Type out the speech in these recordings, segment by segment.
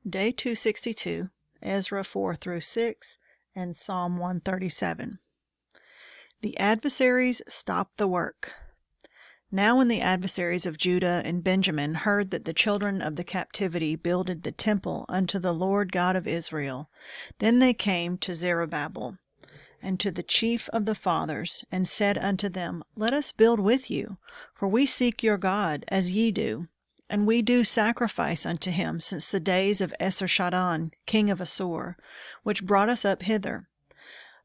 Day 262, Ezra 4 through 6, and Psalm 137. The adversaries stopped the work. Now when the adversaries of Judah and Benjamin heard that the children of the captivity builded the temple unto the Lord God of Israel, then they came to Zerubbabel and to the chief of the fathers, and said unto them, Let us build with you, for we seek your God, as ye do. And we do sacrifice unto him since the days of Esarhaddon, king of Assur, which brought us up hither.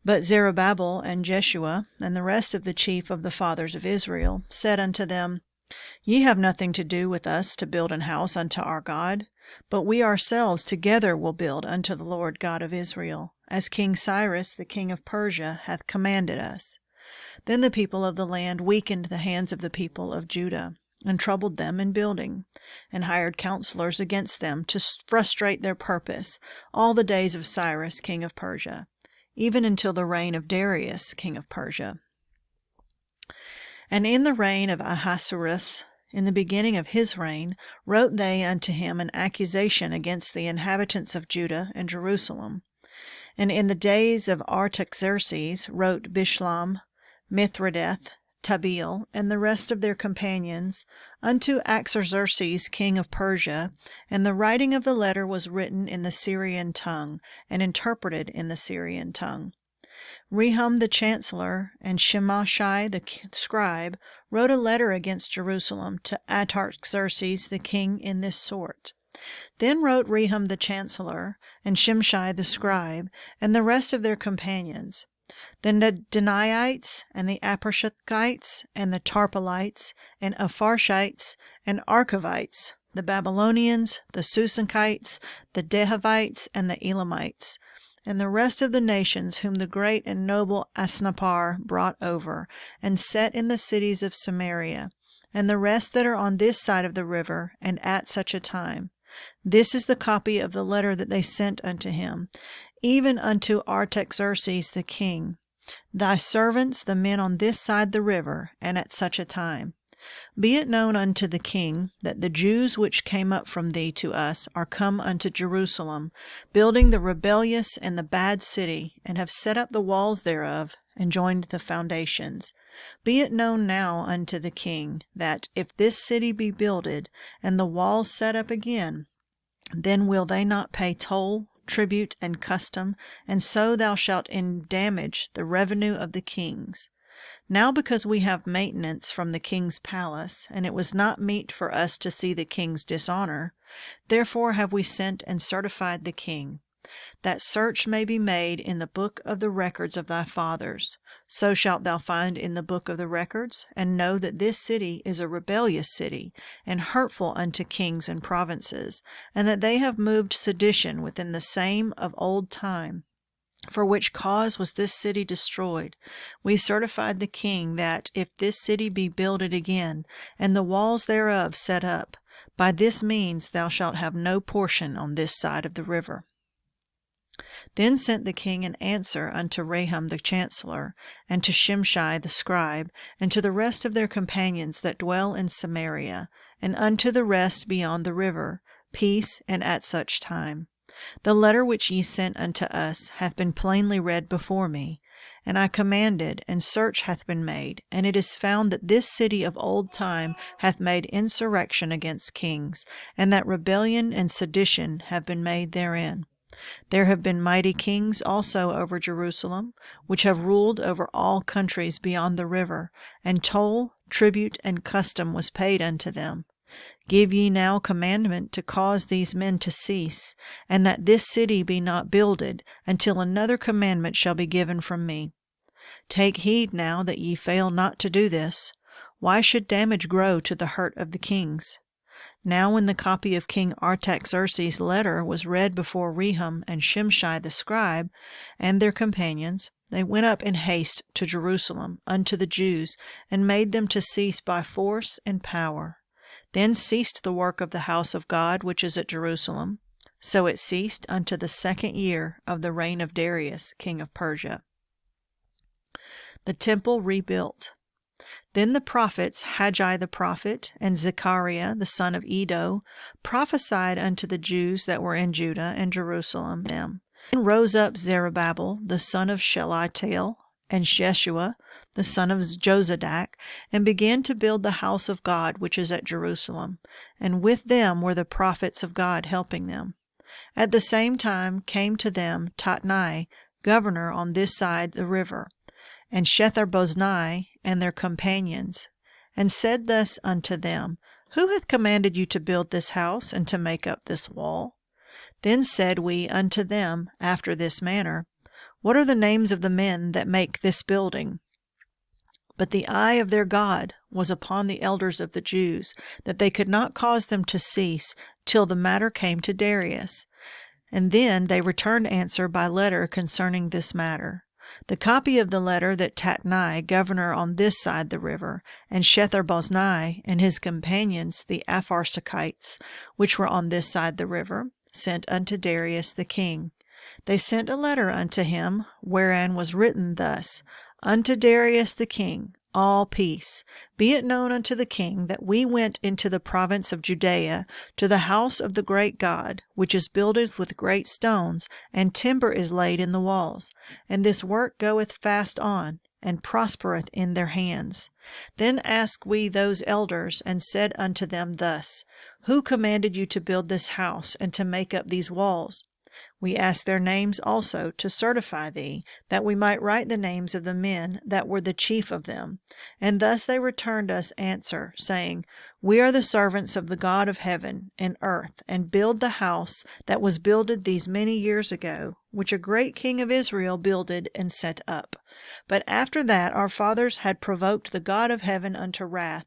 But Zerubbabel and Jeshua, and the rest of the chief of the fathers of Israel, said unto them, Ye have nothing to do with us to build an house unto our God, but we ourselves together will build unto the Lord God of Israel, as King Cyrus the king of Persia hath commanded us. Then the people of the land weakened the hands of the people of Judah, and troubled them in building, and hired counselors against them to frustrate their purpose all the days of Cyrus king of Persia, even until the reign of Darius king of Persia. And in the reign of Ahasuerus, in the beginning of his reign, wrote they unto him an accusation against the inhabitants of Judah and Jerusalem. And in the days of Artaxerxes wrote Bishlam, Mithridath, Tabeel, and the rest of their companions, unto Artaxerxes king of Persia, and the writing of the letter was written in the Syrian tongue, and interpreted in the Syrian tongue. Rehum the chancellor and Shimashai the scribe wrote a letter against Jerusalem to Artaxerxes the king in this sort. Then wrote Rehum the chancellor, and Shimshai the scribe, and the rest of their companions, the Denaites, and the Aparshathites, and the Tarpelites, and Apharshites, and Archavites, the Babylonians, the Susankites, the Dehavites, and the Elamites, and the rest of the nations whom the great and noble Asnapar brought over, and set in the cities of Samaria, and the rest that are on this side of the river, and at such a time. This is the copy of the letter that they sent unto him, even unto Artaxerxes the king, thy servants, the men on this side the river, and at such a time. Be it known unto the king that the Jews which came up from thee to us are come unto Jerusalem, building the rebellious and the bad city, and have set up the walls thereof, and joined the foundations. Be it known now unto the king that, if this city be builded, and the walls set up again, then will they not pay toll, tribute, and custom, and so thou shalt endamage the revenue of the kings. Now because we have maintenance from the king's palace, and it was not meet for us to see the king's dishonor, therefore have we sent and certified the king, that search may be made in the book of the records of thy fathers. So shalt thou find in the book of the records, and know that this city is a rebellious city, and hurtful unto kings and provinces, and that they have moved sedition within the same of old time. For which cause was this city destroyed. We certified the king that, if this city be builded again, and the walls thereof set up, by this means thou shalt have no portion on this side of the river. Then sent the king an answer unto Rehum the chancellor, and to Shimshai the scribe, and to the rest of their companions that dwell in Samaria, and unto the rest beyond the river, peace, and at such time. The letter which ye sent unto us hath been plainly read before me, and I commanded, and search hath been made, and it is found that this city of old time hath made insurrection against kings, and that rebellion and sedition have been made therein. There have been mighty kings also over Jerusalem, which have ruled over all countries beyond the river, and toll, tribute, and custom was paid unto them. Give ye now commandment to cause these men to cease, and that this city be not builded, until another commandment shall be given from me. Take heed now that ye fail not to do this. Why should damage grow to the hurt of the kings? Now when the copy of King Artaxerxes' letter was read before Rehum and Shimshai the scribe, and their companions, they went up in haste to Jerusalem unto the Jews, and made them to cease by force and power. Then ceased the work of the house of God which is at Jerusalem. So it ceased unto the 2nd year of the reign of Darius king of Persia. The temple rebuilt. Then the prophets, Haggai the prophet, and Zechariah the son of Iddo, prophesied unto the Jews that were in Judah and Jerusalem them. Then rose up Zerubbabel the son of Shealtiel, and Jeshua the son of Jozadak, and began to build the house of God which is at Jerusalem, and with them were the prophets of God helping them. At the same time came to them Tatnai, governor on this side the river, and Shetharboznai and their companions, and said thus unto them, Who hath commanded you to build this house, and to make up this wall? Then said we unto them after this manner, What are the names of the men that make this building? But the eye of their God was upon the elders of the Jews, that they could not cause them to cease till the matter came to Darius. And then they returned answer by letter concerning this matter. The copy of the letter that Tatnai, governor on this side the river, and Shetharboznai and his companions, the Apharsachites, which were on this side the river, sent unto Darius the king. They sent a letter unto him, wherein was written thus, Unto Darius the king, all peace. Be it known unto the king that we went into the province of Judea to the house of the great God, which is builded with great stones, and timber is laid in the walls. And this work goeth fast on, and prospereth in their hands. Then asked we those elders, and said unto them thus, Who commanded you to build this house, and to make up these walls? We asked their names also to certify thee, that we might write the names of the men that were the chief of them. And thus they returned us answer, saying, We are the servants of the God of heaven and earth, and build the house that was builded these many years ago, which a great king of Israel builded and set up. But after that our fathers had provoked the God of heaven unto wrath,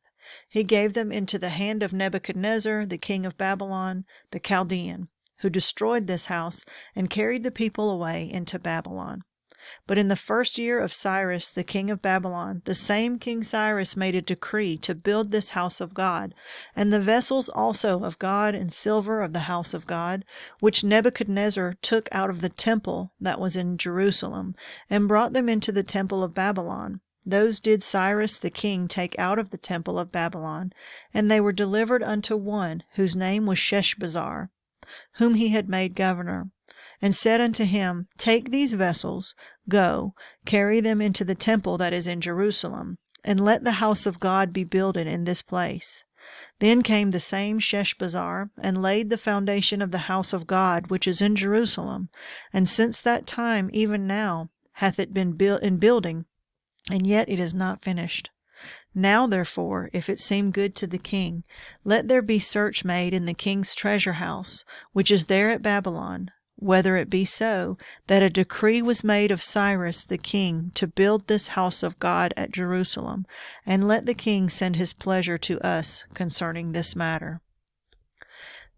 he gave them into the hand of Nebuchadnezzar, the king of Babylon, the Chaldean, who destroyed this house and carried the people away into Babylon. But in the first year of Cyrus, the king of Babylon, the same King Cyrus made a decree to build this house of God, and the vessels also of God and silver of the house of God, which Nebuchadnezzar took out of the temple that was in Jerusalem, and brought them into the temple of Babylon. Those did Cyrus the king take out of the temple of Babylon, and they were delivered unto one whose name was Sheshbazzar, whom he had made governor, and said unto him, Take these vessels, go, carry them into the temple that is in Jerusalem, and let the house of God be builded in this place. Then came the same Sheshbazzar, and laid the foundation of the house of God which is in Jerusalem, and since that time even now hath it been built in building, and yet it is not finished. Now, therefore, if it seem good to the king, let there be search made in the king's treasure house, which is there at Babylon, whether it be so, that a decree was made of Cyrus the king to build this house of God at Jerusalem, and let the king send his pleasure to us concerning this matter.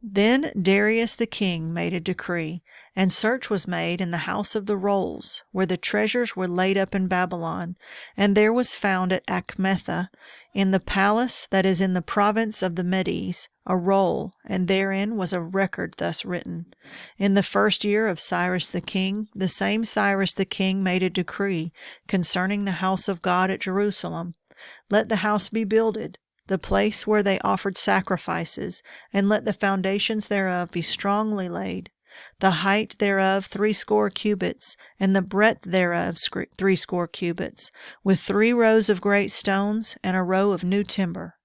Then Darius the king made a decree, and search was made in the house of the rolls, where the treasures were laid up in Babylon, and there was found at Achmetha, in the palace that is in the province of the Medes, a roll, and therein was a record thus written. In the first year of Cyrus the king, the same Cyrus the king made a decree concerning the house of God at Jerusalem. Let the house be builded, the place where they offered sacrifices, and let the foundations thereof be strongly laid, the height thereof 80 cubits, and the breadth thereof 80 cubits, with 3 rows of great stones, and a row of new timber.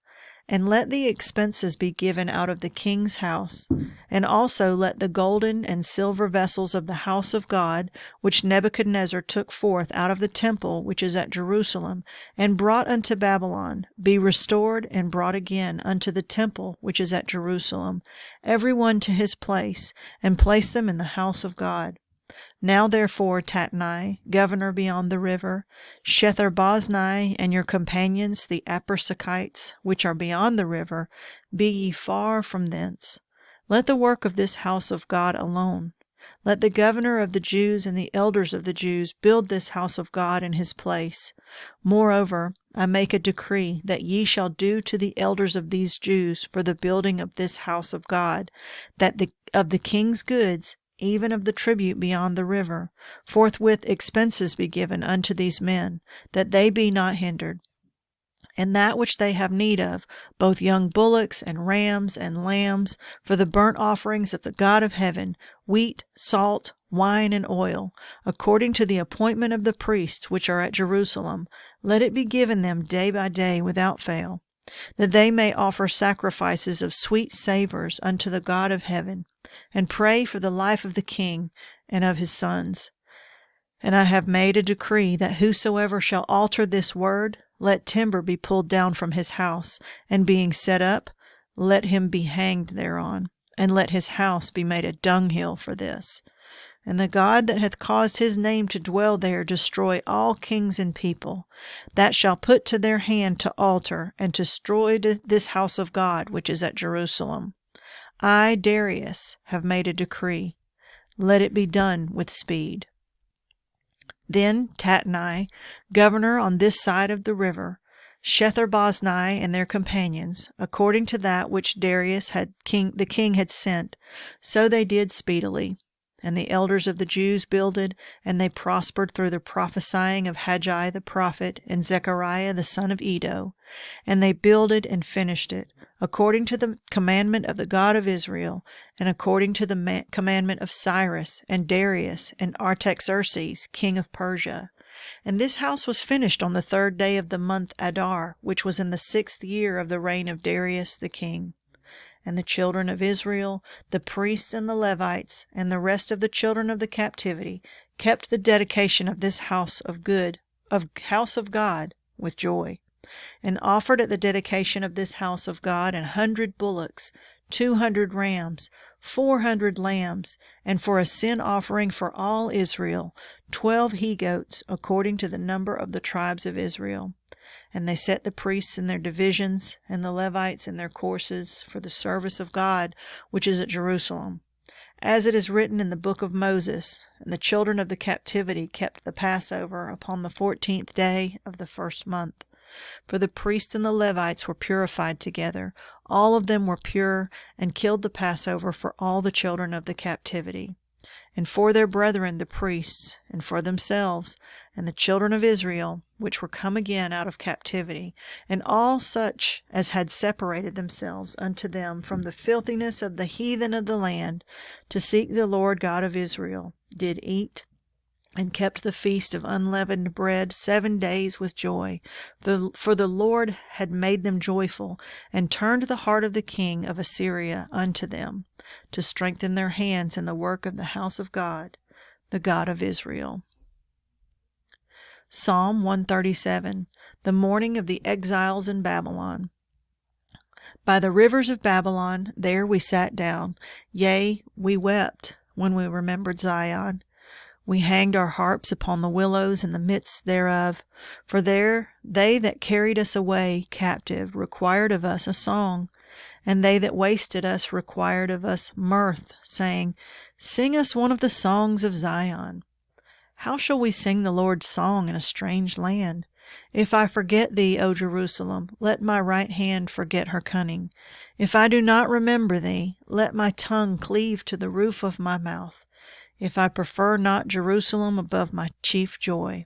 And let the expenses be given out of the king's house, and also let the golden and silver vessels of the house of God, which Nebuchadnezzar took forth out of the temple which is at Jerusalem, and brought unto Babylon, be restored and brought again unto the temple which is at Jerusalem, every one to his place, and place them in the house of God. Now therefore, Tatnai, governor beyond the river, Shetharboznai, and your companions, the Apharsachites, which are beyond the river, be ye far from thence. Let the work of this house of God alone. Let the governor of the Jews and the elders of the Jews build this house of God in his place. Moreover, I make a decree that ye shall do to the elders of these Jews for the building of this house of God, that of the king's goods, even of the tribute beyond the river, forthwith expenses be given unto these men, that they be not hindered. and that which they have need of, both young bullocks and rams and lambs, for the burnt offerings of the God of heaven, wheat, salt, wine, and oil, according to the appointment of the priests which are at Jerusalem, let it be given them day by day without fail, that they may offer sacrifices of sweet savours unto the God of heaven, and pray for the life of the king and of his sons. And I have made a decree that whosoever shall alter this word, let timber be pulled down from his house, and being set up, let him be hanged thereon, and let his house be made a dunghill for this. And the God that hath caused his name to dwell there destroy all kings and people, that shall put to their hand to alter and to destroy this house of God which is at Jerusalem. I, Darius, have made a decree. Let it be done with speed. Then Tatnai, governor on this side of the river, Shetharboznai and their companions, according to that which Darius the king had sent, so they did speedily. And the elders of the Jews builded, and they prospered through the prophesying of Haggai the prophet and Zechariah the son of Iddo. And they builded and finished it, according to the commandment of the God of Israel, and according to the commandment of Cyrus and Darius and Artaxerxes, king of Persia. And this house was finished on the 3rd day of the month Adar, which was in the 6th year of the reign of Darius the king. And the children of Israel, the priests and the Levites, and the rest of the children of the captivity, kept the dedication of this house of God with joy, and offered at the dedication of this house of God 100 bullocks, 200 rams, 400 lambs, and for a sin offering for all Israel, 12 he-goats, according to the number of the tribes of Israel. And they set the priests in their divisions, and the Levites in their courses, for the service of God, which is at Jerusalem. As it is written in the book of Moses, and the children of the captivity kept the Passover upon the 14th day of the 1st month. For the priests and the Levites were purified together. All of them were pure, and killed the Passover for all the children of the captivity. And for their brethren the priests, and for themselves, and the children of Israel, which were come again out of captivity, and all such as had separated themselves unto them from the filthiness of the heathen of the land, to seek the Lord God of Israel, did eat, and kept the feast of unleavened bread 7 days with joy. For the Lord had made them joyful, and turned the heart of the king of Assyria unto them, to strengthen their hands in the work of the house of God, the God of Israel. Psalm 137. The mourning of the exiles in Babylon. By the rivers of Babylon, there we sat down. Yea, we wept when we remembered Zion. We hanged our harps upon the willows in the midst thereof. For there they that carried us away captive required of us a song, and they that wasted us required of us mirth, saying, Sing us one of the songs of Zion. How shall we sing the Lord's song in a strange land? If I forget thee, O Jerusalem, let my right hand forget her cunning. If I do not remember thee, let my tongue cleave to the roof of my mouth. If I prefer not Jerusalem above my chief joy.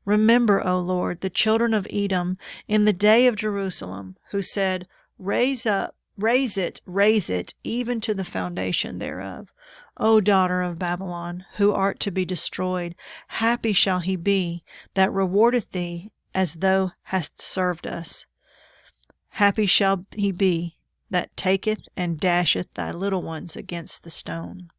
Remember, O Lord, the children of Edom in the day of Jerusalem, who said, Raise it, even to the foundation thereof. O daughter of Babylon, who art to be destroyed, happy shall he be that rewardeth thee as thou hast served us. Happy shall he be that taketh and dasheth thy little ones against the stone.